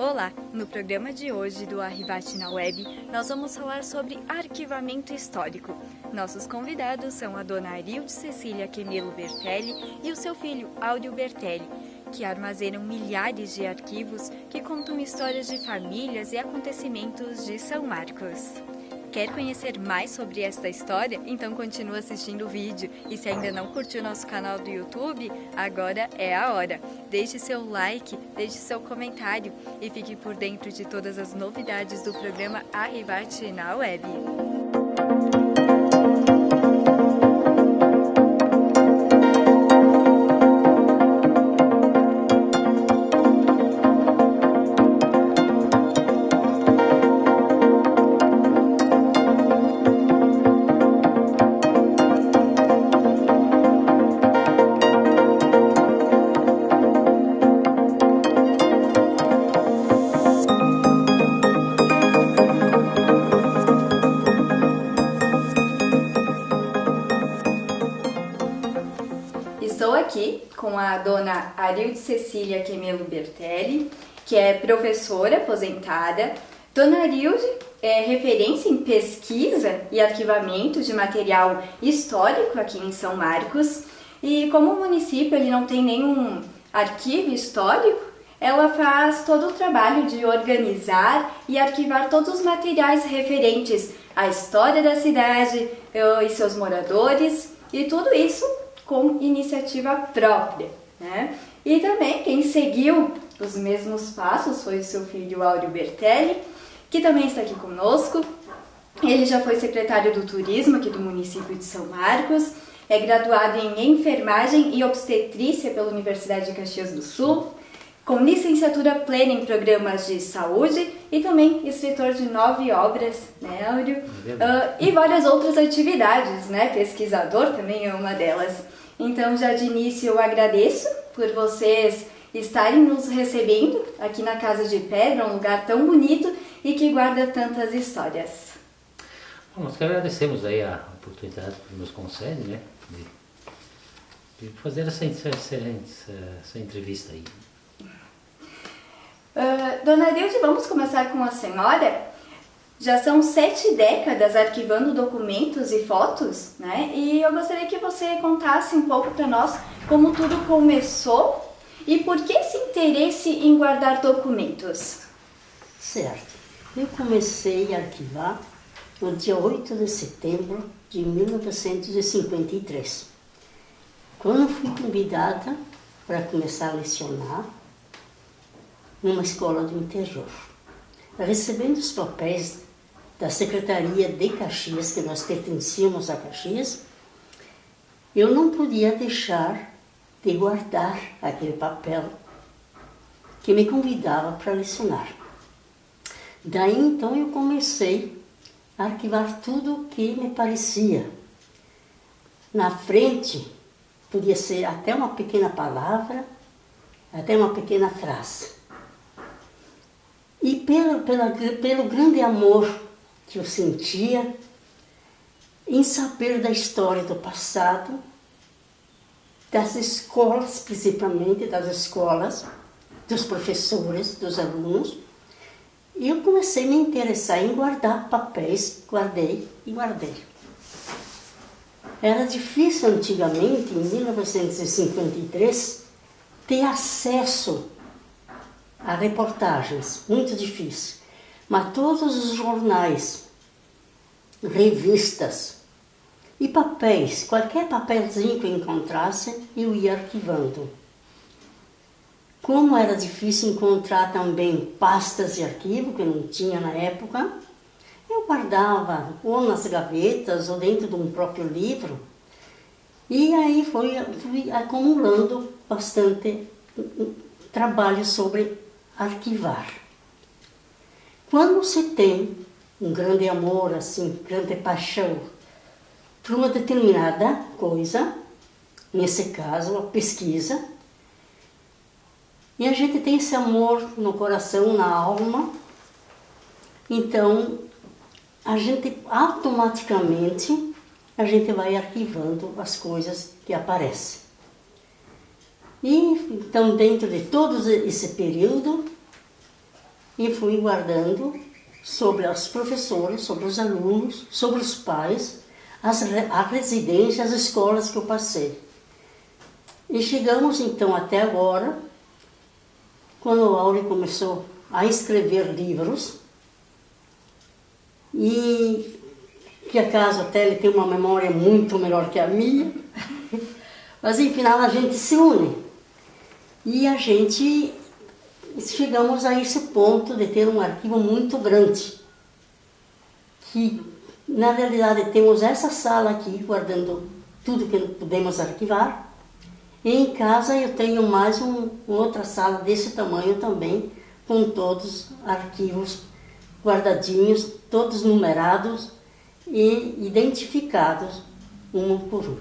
Olá! No programa de hoje do Arrivate na Web, nós vamos falar sobre arquivamento histórico. Nossos convidados são a dona Arilde Cecília Quemelo Bertelli e o seu filho Áureo Bertelli, que armazenam milhares de arquivos que contam histórias de famílias e acontecimentos de São Marcos. Quer conhecer mais sobre esta história? Então continua assistindo o vídeo. E se ainda não curtiu nosso canal do YouTube, agora é a hora. Deixe seu like, deixe seu comentário e fique por dentro de todas as novidades do programa Arrivate na Web. Estou aqui com a dona Arilde Cecília Quemelo Bertelli, que é professora aposentada. Dona Arilde é referência em pesquisa e arquivamento de material histórico aqui em São Marcos. E como o município ele não tem nenhum arquivo histórico, ela faz todo o trabalho de organizar e arquivar todos os materiais referentes à história da cidade e seus moradores, e tudo isso com iniciativa própria, né? E também quem seguiu os mesmos passos foi o seu filho Áureo Bertelli, que também está aqui conosco. Ele já foi secretário do Turismo aqui do município de São Marcos, é graduado em Enfermagem e Obstetrícia pela Universidade de Caxias do Sul, com licenciatura plena em programas de saúde e também escritor de 9 obras, né, Áureo? E várias outras atividades, né? Pesquisador também é uma delas. Então, já de início, eu agradeço por vocês estarem nos recebendo aqui na Casa de Pedra, um lugar tão bonito e que guarda tantas histórias. Bom, nós que agradecemos aí a oportunidade que nos concede, né, de fazer essa entrevista aí. Dona Arilde, vamos começar com a senhora. Já são 7 décadas arquivando documentos e fotos, né? E eu gostaria que você contasse um pouco para nós como tudo começou e por que esse interesse em guardar documentos. Certo. Eu comecei a arquivar no dia 8 de setembro de 1953, quando fui convidada para começar a lecionar numa escola do interior. Recebendo os papéis da Secretaria de Caxias, que nós pertencíamos a Caxias, eu não podia deixar de guardar aquele papel que me convidava para lecionar. Daí então eu comecei a arquivar tudo o que me parecia. Na frente podia ser até uma pequena palavra, até uma pequena frase. E pelo grande amor que eu sentia em saber da história do passado, das escolas, principalmente das escolas, dos professores, dos alunos, e eu comecei a me interessar em guardar papéis, guardei e guardei. Era difícil antigamente, em 1953, ter acesso a reportagens, muito difícil. Mas todos os jornais, revistas e papéis, qualquer papelzinho que eu encontrasse, eu ia arquivando. Como era difícil encontrar também pastas de arquivo, que não tinha na época, eu guardava ou nas gavetas ou dentro de um próprio livro. E aí fui acumulando bastante trabalho sobre arquivar. Quando você tem um grande amor, assim, grande paixão por uma determinada coisa, nesse caso a pesquisa, e a gente tem esse amor no coração, na alma, então a gente automaticamente vai arquivando as coisas que aparecem. E então, dentro de todo esse período, e fui guardando sobre os professores, sobre os alunos, sobre os pais, a residência, as escolas que eu passei. E chegamos então até agora, quando o Áureo começou a escrever livros, e que acaso até ele tem uma memória muito melhor que a minha, mas enfim, a gente se une. E a gente chegamos a esse ponto de ter um arquivo muito grande, que na realidade temos essa sala aqui, guardando tudo que podemos arquivar, e em casa eu tenho mais outra sala desse tamanho também, com todos os arquivos guardadinhos, todos numerados e identificados um por um.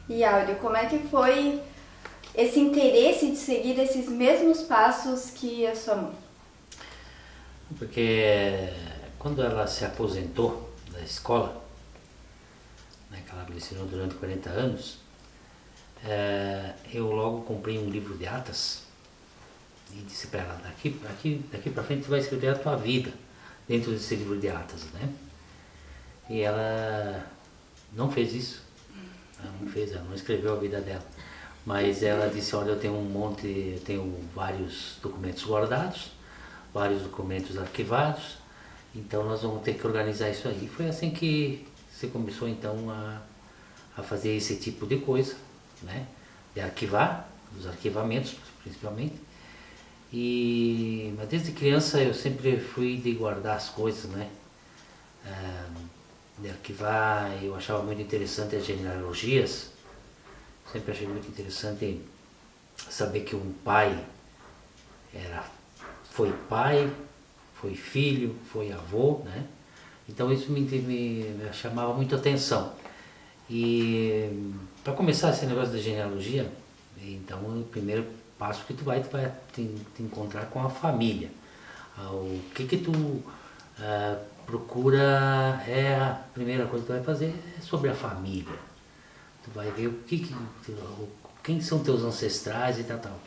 E Áureo, como é que foi esse interesse de seguir esses mesmos passos que a sua mãe? Porque quando ela se aposentou da escola, né, que ela lecionou durante 40 anos, eu logo comprei um livro de atas e disse para ela, daqui para frente tu vai escrever a tua vida dentro desse livro de atas, né? E ela não fez isso, ela não escreveu a vida dela, mas ela disse, olha, eu tenho vários documentos guardados, vários documentos arquivados, então nós vamos ter que organizar isso aí. Foi assim que se começou então a fazer esse tipo de coisa, né? De arquivar, os arquivamentos principalmente. Mas desde criança eu sempre fui de guardar as coisas, né? De arquivar, eu achava muito interessante as genealogias, sempre achei muito interessante saber que um pai foi pai, foi filho, foi avô, né? Então isso me chamava muito atenção. E para começar esse negócio da genealogia, então o primeiro passo que tu vai te encontrar com a família. O que tu procura, a primeira coisa que tu vai fazer é sobre a família. Tu vai ver quem são teus ancestrais e tal.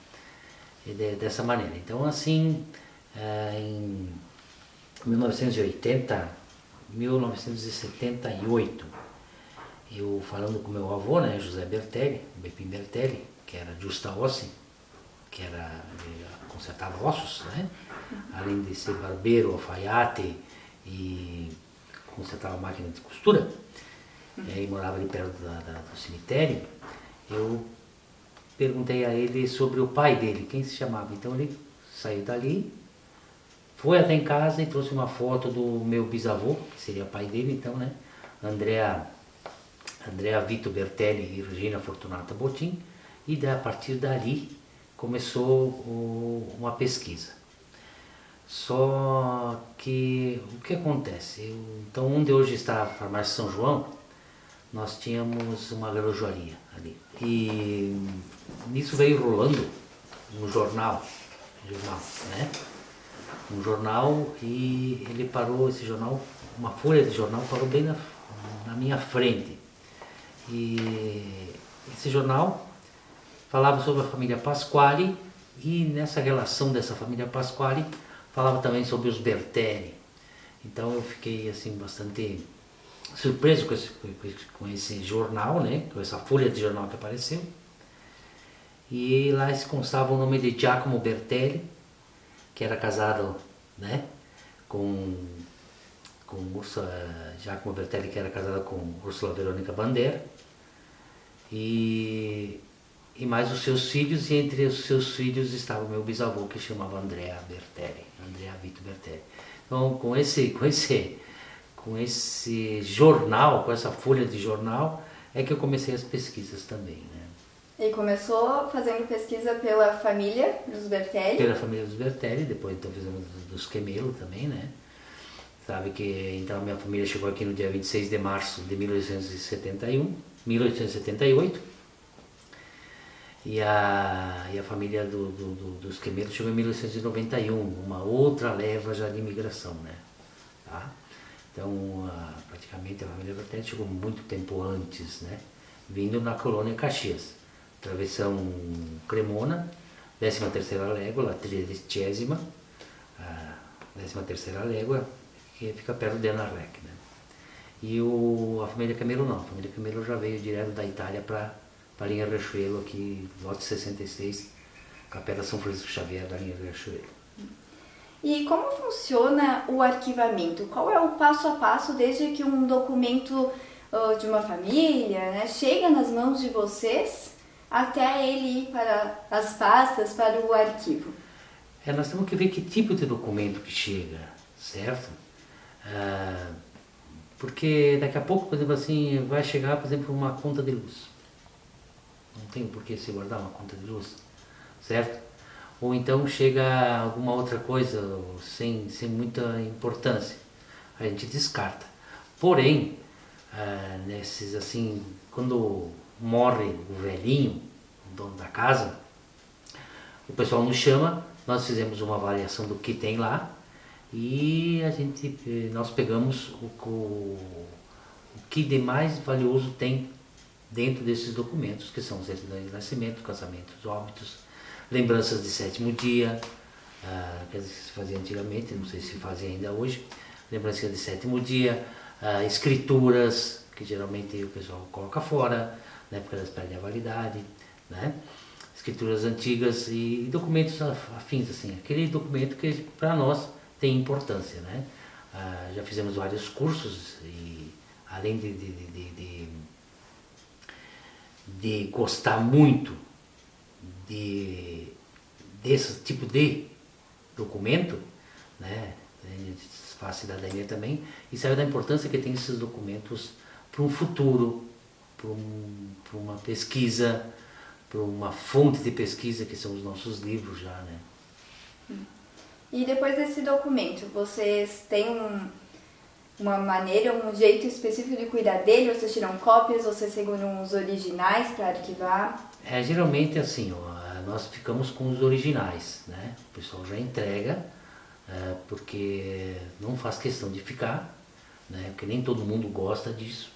E dessa maneira. Então assim, em 1978, eu falando com meu avô, né, José Bertelli, Bepim Bertelli, que era justa ossi, que consertava ossos, né? Além de ser barbeiro, alfaiate e consertava máquina de costura, e morava ali perto do cemitério. Eu perguntei a ele sobre o pai dele, quem se chamava. Então ele saiu dali, foi até em casa e trouxe uma foto do meu bisavô, que seria pai dele, então, né? Andrea Vito Bertelli e Regina Fortunata Botin, e a partir dali começou uma pesquisa. Só que o que acontece? Então, onde hoje está a farmácia São João, nós tínhamos uma relojoaria ali. E nisso veio rolando um jornal, né? Um jornal, e ele parou, esse jornal, uma folha de jornal parou bem na minha frente. E esse jornal falava sobre a família Pasquali, e nessa relação dessa família Pasquali falava também sobre os Bertelli. Então eu fiquei assim bastante surpreso com esse jornal, né? Com essa folha de jornal que apareceu. E lá se constava o nome de Giacomo Bertelli, que era casado, né, com Giacomo Bertelli, que era casado com Úrsula Verônica Bander, e mais os seus filhos, e entre os seus filhos estava o meu bisavô, que chamava Andrea Vito Bertelli. Então com esse jornal, com essa folha de jornal, é que eu comecei as pesquisas também, né? E começou fazendo pesquisa pela família dos Bertelli? Pela família dos Bertelli, depois então fizemos dos Quemelo também, né? Sabe que então minha família chegou aqui no dia 26 de março de 1878, e a família dos Quemelo chegou em 1891, uma outra leva já de imigração, né? Tá? Então, praticamente a família Bertelli chegou muito tempo antes, né? Vindo na colônia Caxias. Travessão Cremona, 13ª légua, 30ª, a 13ª Légua, que fica perto de Anarrec, né? E a família Camelo não, a família Camelo já veio direto da Itália para a linha Riachuelo, aqui, lote 66, Capela São Francisco Xavier da linha Riachuelo. E como funciona o arquivamento? Qual é o passo a passo desde que um documento de uma família, né, chega nas mãos de vocês até ele ir para as pastas, para o arquivo? Nós temos que ver que tipo de documento que chega, certo? Porque daqui a pouco, por exemplo, assim, vai chegar, por exemplo, uma conta de luz. Não tem por que se guardar uma conta de luz, certo? Ou então chega alguma outra coisa sem muita importância, a gente descarta. Porém, nesses assim, quando morre o velhinho, o dono da casa, o pessoal nos chama, nós fizemos uma avaliação do que tem lá e nós pegamos o que de mais valioso tem dentro desses documentos, que são certidões de nascimento, casamentos, óbitos, lembranças de 7º dia, que se fazia antigamente, não sei se fazem ainda hoje, lembranças de 7º dia, escrituras, que geralmente o pessoal coloca fora, né, porque elas perdem a validade, né? Escrituras antigas e documentos afins, assim, aquele documento que para nós tem importância, né? Já fizemos vários cursos e além de gostar muito desse tipo de documento, né? A gente faz cidadania também e sabe da importância que tem esses documentos para um futuro, para uma pesquisa, para uma fonte de pesquisa que são os nossos livros já, né? E depois desse documento, vocês têm uma maneira, um jeito específico de cuidar dele? Vocês tiram cópias, vocês seguram os originais para arquivar? Geralmente assim, nós ficamos com os originais, né? O pessoal já entrega, porque não faz questão de ficar, né? Porque nem todo mundo gosta disso.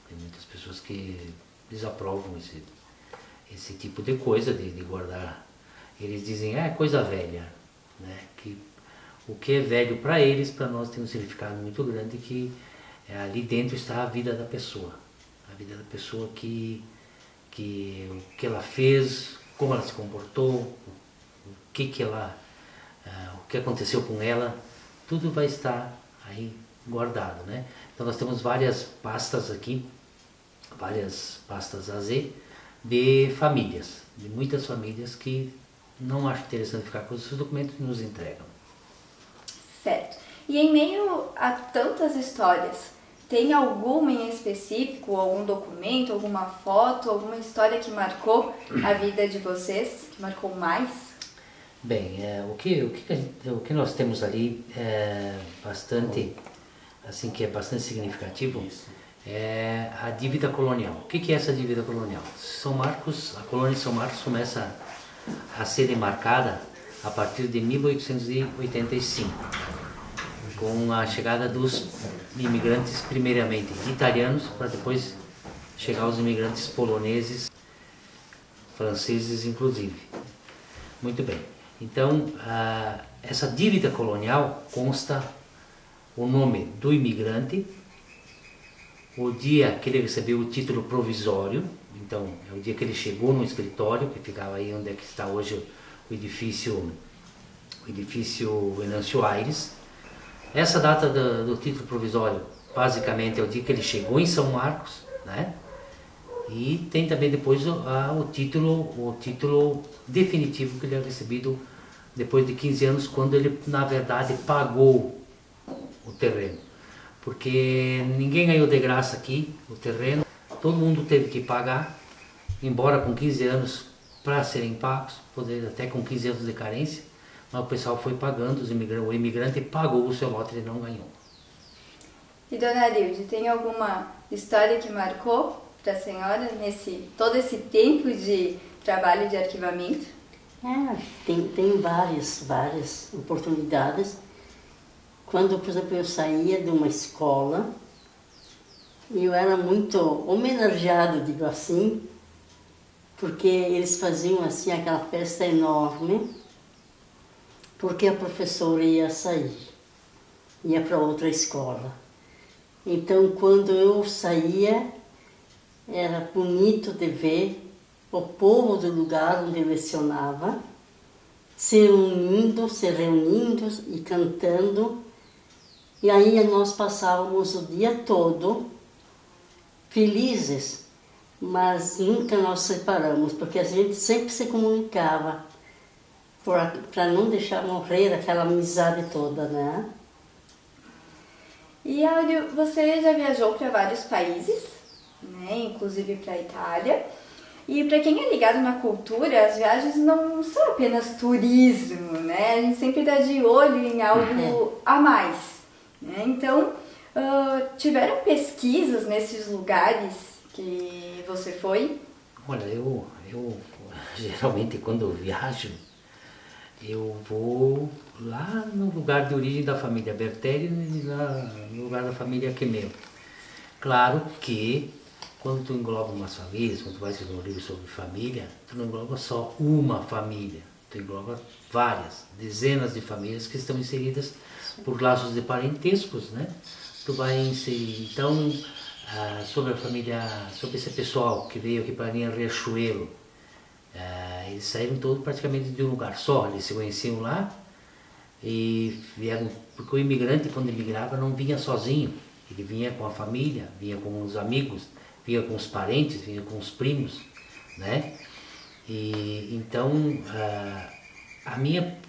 Tem muitas pessoas que desaprovam esse tipo de coisa, de guardar. Eles dizem, é coisa velha, né? Que o que é velho para eles, para nós tem um significado muito grande, que ali dentro está a vida da pessoa. A vida da pessoa o que ela fez, como ela se comportou, o que aconteceu com ela, tudo vai estar aí guardado, né? Então nós temos várias pastas aqui, várias pastas AZ de famílias, de muitas famílias que não acham interessante ficar com esses documentos e nos entregam. Certo. E em meio a tantas histórias, tem alguma em específico, algum documento, alguma foto, alguma história que marcou a vida de vocês, que marcou mais? Bem, o que nós temos ali é bastante, assim, que é bastante significativo, é a dívida colonial. O que é essa dívida colonial? São Marcos, a colônia de São Marcos começa a ser demarcada a partir de 1885, com a chegada dos imigrantes, primeiramente italianos, para depois chegar os imigrantes poloneses, franceses inclusive. Muito bem, então essa dívida colonial consta o nome do imigrante, o dia que ele recebeu o título provisório, então é o dia que ele chegou no escritório, que ficava aí onde é que está hoje o edifício Venâncio Aires. Essa data do título provisório, basicamente, é o dia que ele chegou em São Marcos, né? E tem também depois o título definitivo que ele é recebido depois de 15 anos, quando ele, na verdade, pagou o terreno. Porque ninguém ganhou de graça aqui o terreno, todo mundo teve que pagar, embora com 15 anos para serem pagos, poder até com 15 anos de carência, mas o pessoal foi pagando, o imigrante pagou o seu lote e ele não ganhou. E dona Arilde, tem alguma história que marcou para a senhora todo esse tempo de trabalho de arquivamento? Tem várias oportunidades. Quando, por exemplo, eu saía de uma escola, eu era muito homenageado, digo assim, porque eles faziam assim aquela festa enorme porque a professora ia sair, ia para outra escola. Então, quando eu saía, era bonito de ver o povo do lugar onde eu lecionava se reunindo e cantando. E aí nós passávamos o dia todo felizes, mas nunca nós separamos, porque a gente sempre se comunicava para não deixar morrer aquela amizade toda, né? E Áureo, você já viajou para vários países, né? Inclusive para a Itália. E para quem é ligado na cultura, as viagens não são apenas turismo, né? A gente sempre dá de olho em algo a mais, né? Então, tiveram pesquisas nesses lugares que você foi? Olha, eu geralmente quando eu viajo, eu vou lá no lugar de origem da família Bertelli e lá no lugar da família Chemelo. Claro que quando tu engloba umas famílias, quando tu vai escrever um livro sobre família, tu não engloba só uma família, tu engloba várias, dezenas de famílias que estão inseridas por laços de parentescos, né? Tu vai inserir, então, sobre a família, sobre esse pessoal que veio aqui para a linha Riachuelo, eles saíram todos praticamente de um lugar só, eles se conheciam lá e vieram, porque o imigrante quando imigrava não vinha sozinho, ele vinha com a família, vinha com os amigos, vinha com os parentes, vinha com os primos, né? E então,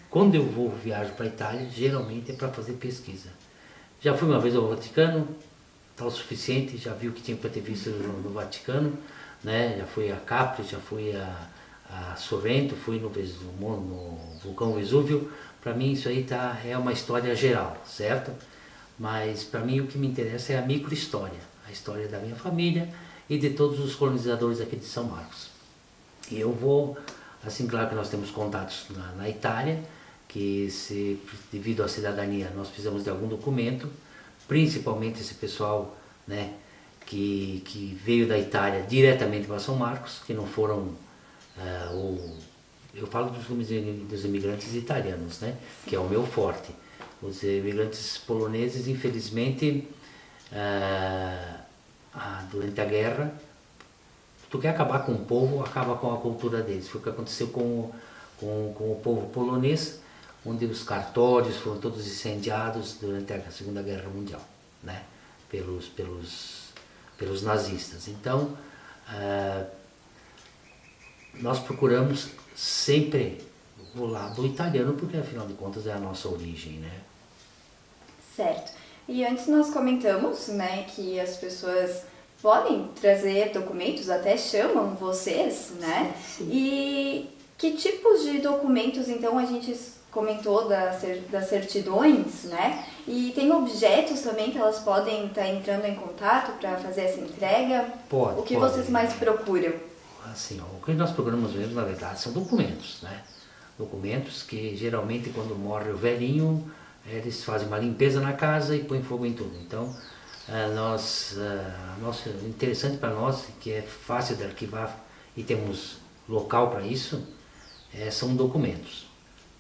quando eu viajo para a Itália, geralmente é para fazer pesquisa. Já fui uma vez ao Vaticano, tá o suficiente, já vi o que tinha para ter visto no Vaticano, né? Já fui a Capri, já fui a Sorrento, fui no vulcão Vesúvio. Para mim isso aí é uma história geral, certo? Mas para mim o que me interessa é a microhistória, a história da minha família e de todos os colonizadores aqui de São Marcos. E eu vou, assim, claro que nós temos contatos na Itália, que devido à cidadania nós precisamos de algum documento, principalmente esse pessoal, né, que veio da Itália diretamente para São Marcos, que não foram, eu falo dos imigrantes italianos, né, que é o meu forte. Os imigrantes poloneses, infelizmente, durante a guerra, tu quer acabar com o povo, acaba com a cultura deles. Foi o que aconteceu com o povo polonês, onde os cartórios foram todos incendiados durante a Segunda Guerra Mundial, né, pelos nazistas. Então, nós procuramos sempre o lado italiano, porque afinal de contas é a nossa origem, né? Certo. E antes nós comentamos, né, que as pessoas podem trazer documentos, até chamam vocês, né? Sim. E que tipos de documentos, então, a gente comentou das certidões, né? E tem objetos também que elas podem estar entrando em contato para fazer essa entrega? Pode. O que vocês mais procuram? Assim, o que nós procuramos mesmo, na verdade, são documentos, né? Documentos que geralmente quando morre o velhinho, eles fazem uma limpeza na casa e põem fogo em tudo. Então, interessante para nós, que é fácil de arquivar e temos local para isso, são documentos.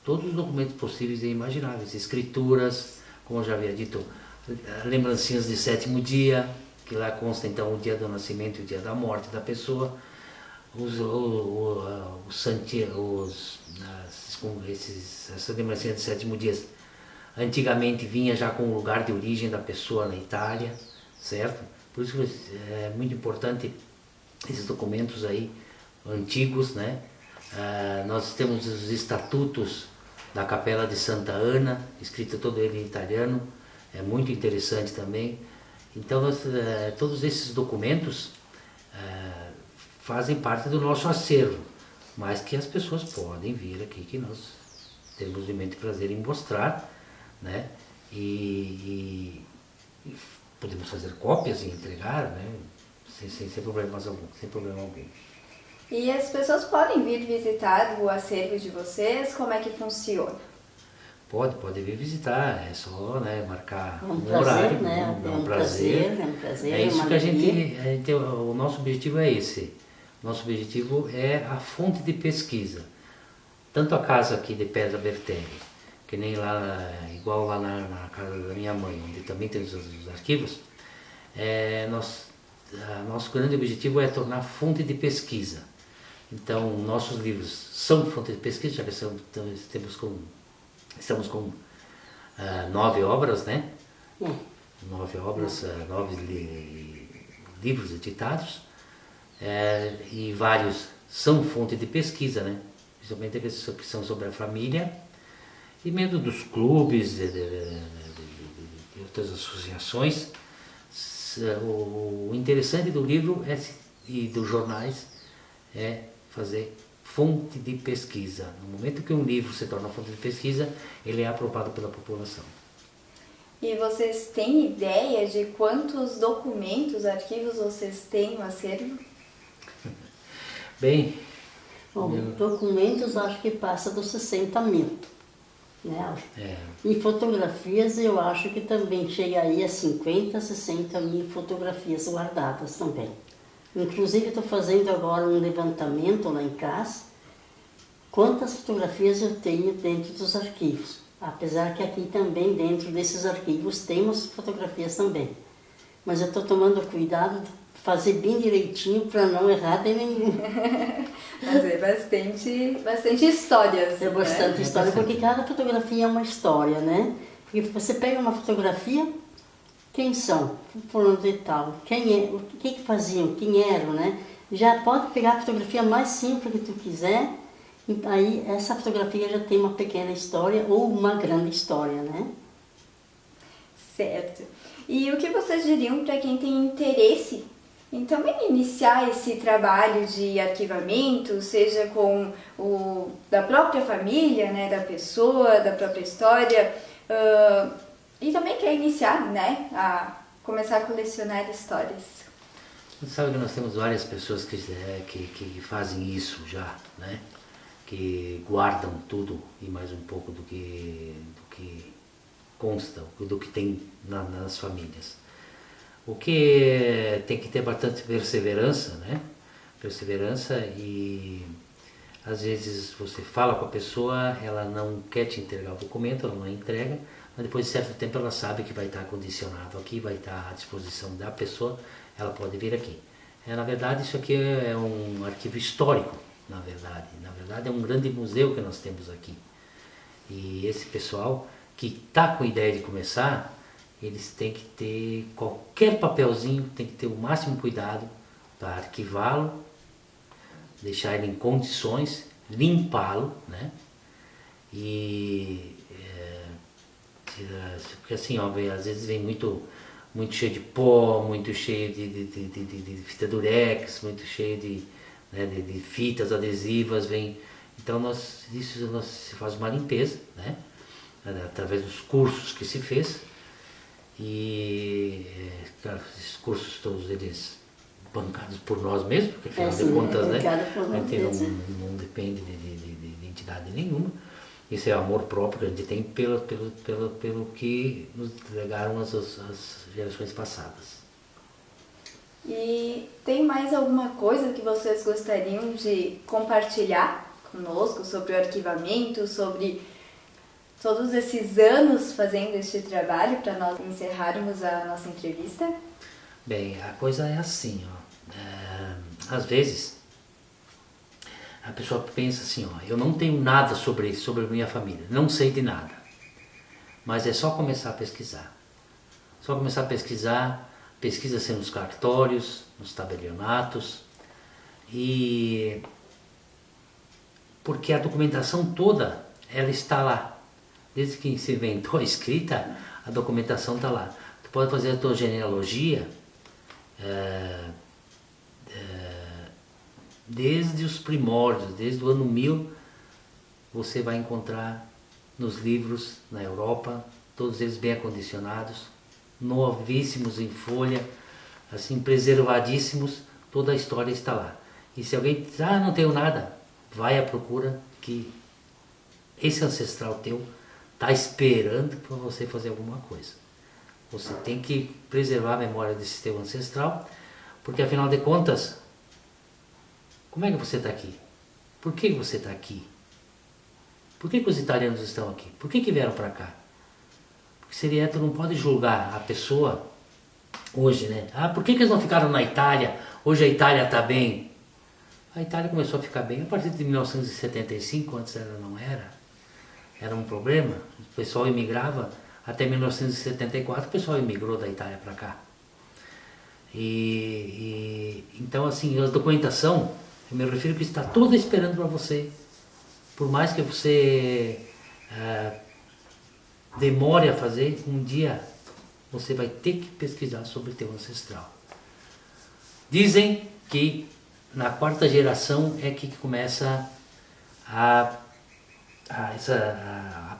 Todos os documentos possíveis e imagináveis, escrituras, como eu já havia dito, lembrancinhas de sétimo dia, que lá consta então o dia do nascimento e o dia da morte da pessoa, essas lembrancinhas de sétimo dia, antigamente vinha já com o lugar de origem da pessoa na Itália, certo? Por isso é muito importante esses documentos aí antigos, né? Nós temos os estatutos da Capela de Santa Ana, escrito todo ele em italiano, é muito interessante também. Então todos esses documentos fazem parte do nosso acervo, mas que as pessoas podem vir aqui, que nós temos imenso prazer em mostrar, né? E podemos fazer cópias e entregar, né? Sem problemas algum, sem problema algum. E as pessoas podem vir visitar o acervo de vocês? Como é que funciona? Pode vir visitar, é só, né, marcar um prazer, horário, né? É um prazer. É um prazer, É isso uma que alegria. o nosso objetivo é esse. Nosso objetivo é a fonte de pesquisa. Tanto a casa aqui de Pedra Bertelli, que nem lá, igual lá na casa da minha mãe, onde também tem os arquivos, nosso grande objetivo é tornar fonte de pesquisa. Então, nossos livros são fonte de pesquisa, já que estamos com 9 obras, né? 9 obras, 9 livros editados, e vários são fonte de pesquisa, né? Principalmente aqueles que são sobre a família, e mesmo dos clubes e outras associações. O interessante do livro e dos jornais é fazer fonte de pesquisa. No momento que um livro se torna fonte de pesquisa, ele é aprovado pela população. E vocês têm ideia de quantos documentos, arquivos vocês têm no acervo? Bem... Bom, documentos acho que passa dos 60 mil. Né? E fotografias eu acho que também chega aí a 50, 60 mil fotografias guardadas também. Inclusive estou fazendo agora um levantamento lá em casa, quantas fotografias eu tenho dentro dos arquivos. Apesar que aqui também dentro desses arquivos temos fotografias também. Mas eu estou tomando cuidado de fazer bem direitinho para não errar de nenhum. Fazer bastante histórias. É bastante história, porque cada fotografia é uma história, né? Porque você pega uma fotografia, quem são? Fulano de tal, quem é, o que faziam, quem eram, né? Já pode pegar a fotografia mais simples que tu quiser, e aí essa fotografia já tem uma pequena história ou uma grande história, né? Certo. E o que vocês diriam para quem tem interesse em também iniciar esse trabalho de arquivamento, seja com o da própria família, né, da pessoa, da própria história, e também quer iniciar, né, a começar a colecionar histórias? Você sabe que nós temos várias pessoas que fazem isso já, né? Que guardam tudo e mais um pouco do que consta, do que tem nas famílias. O que tem que ter bastante perseverança, né? Perseverança, e às vezes você fala com a pessoa, ela não quer te entregar o documento, ela não entrega, mas depois de certo tempo ela sabe que vai estar condicionado aqui, vai estar à disposição da pessoa, ela pode vir aqui. Na verdade, isso aqui é um arquivo histórico, na verdade. Na verdade, é um grande museu que nós temos aqui. E esse pessoal que está com ideia de começar, eles têm que ter qualquer papelzinho, tem que ter o máximo cuidado para arquivá-lo, deixar ele em condições, limpá-lo, né? Porque assim, ó, às vezes vem muito cheio de pó, muito cheio de fita durex, muito cheio de fitas adesivas, então se faz uma limpeza, né? Através dos cursos que se fez. E claro, esses cursos todos eles bancados por nós mesmos, porque afinal de contas, né, a gente não depende de entidade nenhuma. Isso é amor próprio que a gente tem pelo que nos legaram as gerações passadas. E tem mais alguma coisa que vocês gostariam de compartilhar conosco sobre o arquivamento, sobre todos esses anos fazendo este trabalho, para nós encerrarmos a nossa entrevista? Bem, a coisa é assim, ó. Às vezes a pessoa pensa assim, ó, eu não tenho nada sobre minha família, não sei de nada, mas é só começar a pesquisar. Só começar a pesquisar, pesquisa-se nos cartórios, nos tabelionatos, e porque a documentação toda ela está lá. Desde que se inventou a escrita, a documentação está lá. Tu pode fazer a tua genealogia desde os primórdios, desde o ano 1000, você vai encontrar nos livros na Europa, todos eles bem acondicionados, novíssimos em folha, assim, preservadíssimos, toda a história está lá. E se alguém diz, não tenho nada, vai à procura, que esse ancestral teu está esperando para você fazer alguma coisa. Você tem que preservar a memória desse teu ancestral, porque afinal de contas, como é que você está aqui? Por que você está aqui? Por que os italianos estão aqui? Por que vieram para cá? Porque seria, tu não pode julgar a pessoa hoje, né? Ah, por que eles não ficaram na Itália? Hoje a Itália está bem. A Itália começou a ficar bem a partir de 1975, antes ela não era. Era um problema. O pessoal imigrava até 1974, o pessoal imigrou da Itália para cá. Então, assim, a documentação, eu me refiro que está toda esperando para você. Por mais que você demore a fazer, um dia você vai ter que pesquisar sobre teu ancestral. Dizem que na quarta geração é que começa a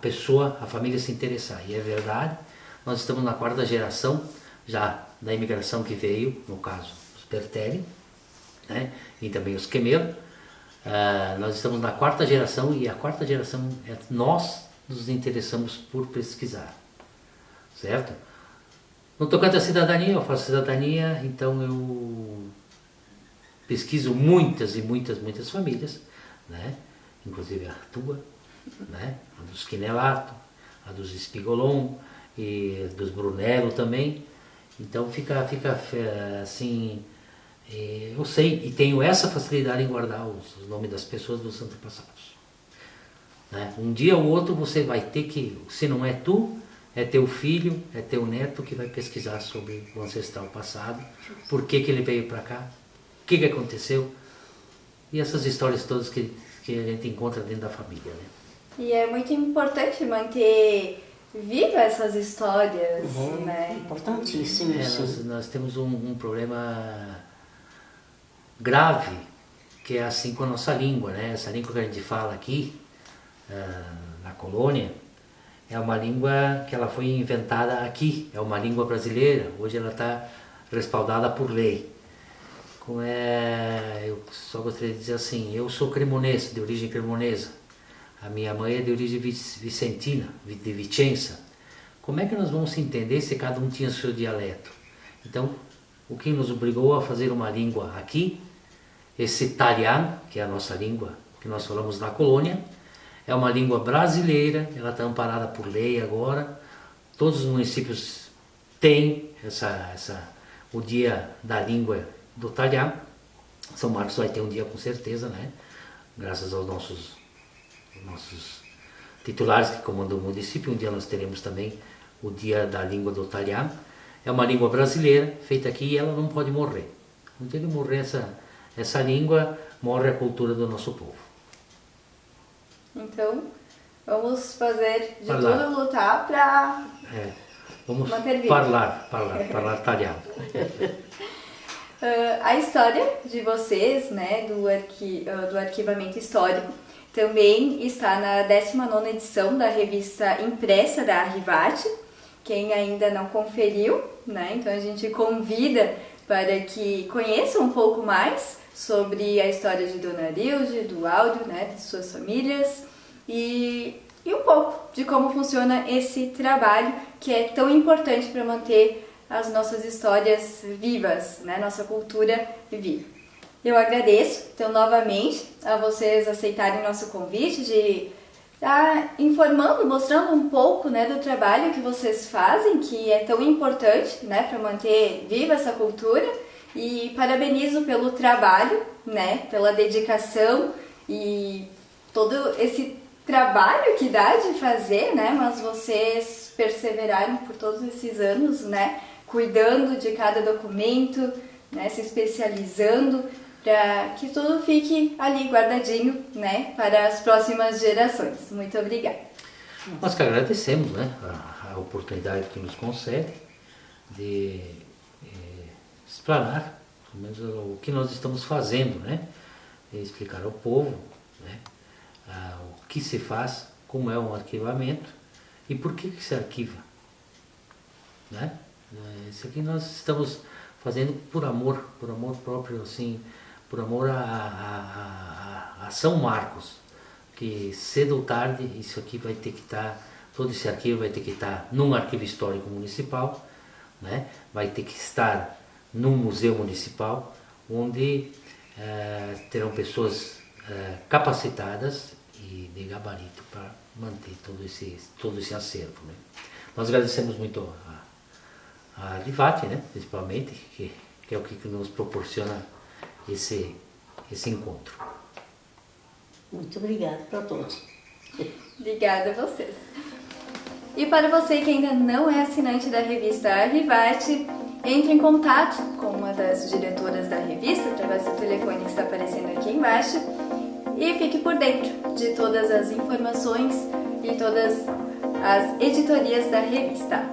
pessoa, a família se interessar. E é verdade, nós estamos na quarta geração já da imigração que veio, no caso os Bertelli, né? E também os Quemelo. Nós estamos na quarta geração e a quarta geração nós nos interessamos por pesquisar, certo? No tocante à cidadania, eu faço cidadania, então eu pesquiso muitas famílias, né? Inclusive a tua, né? A dos Quinelato, a dos Spigolon e dos Brunello também. Então fica assim, eu sei e tenho essa facilidade em guardar os nomes das pessoas dos antepassados. Né? Um dia ou outro você vai ter que, se não é tu, é teu filho, é teu neto que vai pesquisar sobre o ancestral passado, por que ele veio para cá, o que aconteceu, e essas histórias todas que a gente encontra dentro da família. Né? E é muito importante manter viva essas histórias, né? Importantíssimo. Nós temos um problema grave, que é assim com a nossa língua, né? Essa língua que a gente fala aqui, na colônia, é uma língua que ela foi inventada aqui, é uma língua brasileira, hoje ela está respaldada por lei. Eu só gostaria de dizer assim, eu sou cremonês, de origem cremonesa, a minha mãe é de origem vicentina, de Vicenza. Como é que nós vamos se entender se cada um tinha seu dialeto? Então, o que nos obrigou a fazer uma língua aqui, esse italiano, que é a nossa língua que nós falamos na colônia, é uma língua brasileira, ela está amparada por lei agora. Todos os municípios têm o dia da língua do italiano. São Marcos vai ter um dia com certeza, né? Graças aos nossos titulares que comandam o município. Um dia nós teremos também o dia da língua do italiano. É uma língua brasileira, feita aqui, e ela não pode morrer. No dia que morrer essa língua, morre a cultura do nosso povo. Então, vamos fazer de tudo, lutar para vamos manter vivo. falar italiano. A história de vocês, né, do arquivamento histórico, também está na 19ª edição da revista impressa da Arrivati. Quem ainda não conferiu, né, então a gente convida para que conheça um pouco mais sobre a história de Dona Arilde, do Áudio, né, de suas famílias e um pouco de como funciona esse trabalho que é tão importante para manter as nossas histórias vivas, né, nossa cultura viva. Eu agradeço, então, novamente, a vocês aceitarem nosso convite de estar informando, mostrando um pouco, né, do trabalho que vocês fazem, que é tão importante, né, para manter viva essa cultura. E parabenizo pelo trabalho, né, pela dedicação e todo esse trabalho que dá de fazer, né, mas vocês perseveraram por todos esses anos, né, cuidando de cada documento, né, se especializando para que tudo fique ali guardadinho, né, para as próximas gerações. Muito obrigada. Nós que agradecemos, né, a oportunidade que nos concede de explanar o que nós estamos fazendo, né, e explicar ao povo, né, o que se faz, como é um arquivamento e por que se arquiva, né? Isso aqui nós estamos fazendo por amor próprio, assim, por amor a São Marcos, que cedo ou tarde isso aqui vai ter que estar, todo esse arquivo vai ter que estar num arquivo histórico municipal, né? Vai ter que estar num museu municipal, onde terão pessoas capacitadas de gabarito para manter todo esse acervo, né? Nós agradecemos muito a Rivate, né, principalmente, que é o que nos proporciona esse encontro. Muito obrigada para todos. Obrigada a vocês. E para você que ainda não é assinante da revista Rivate, entre em contato com uma das diretoras da revista, através do telefone que está aparecendo aqui embaixo, e fique por dentro de todas as informações e todas as editorias da revista.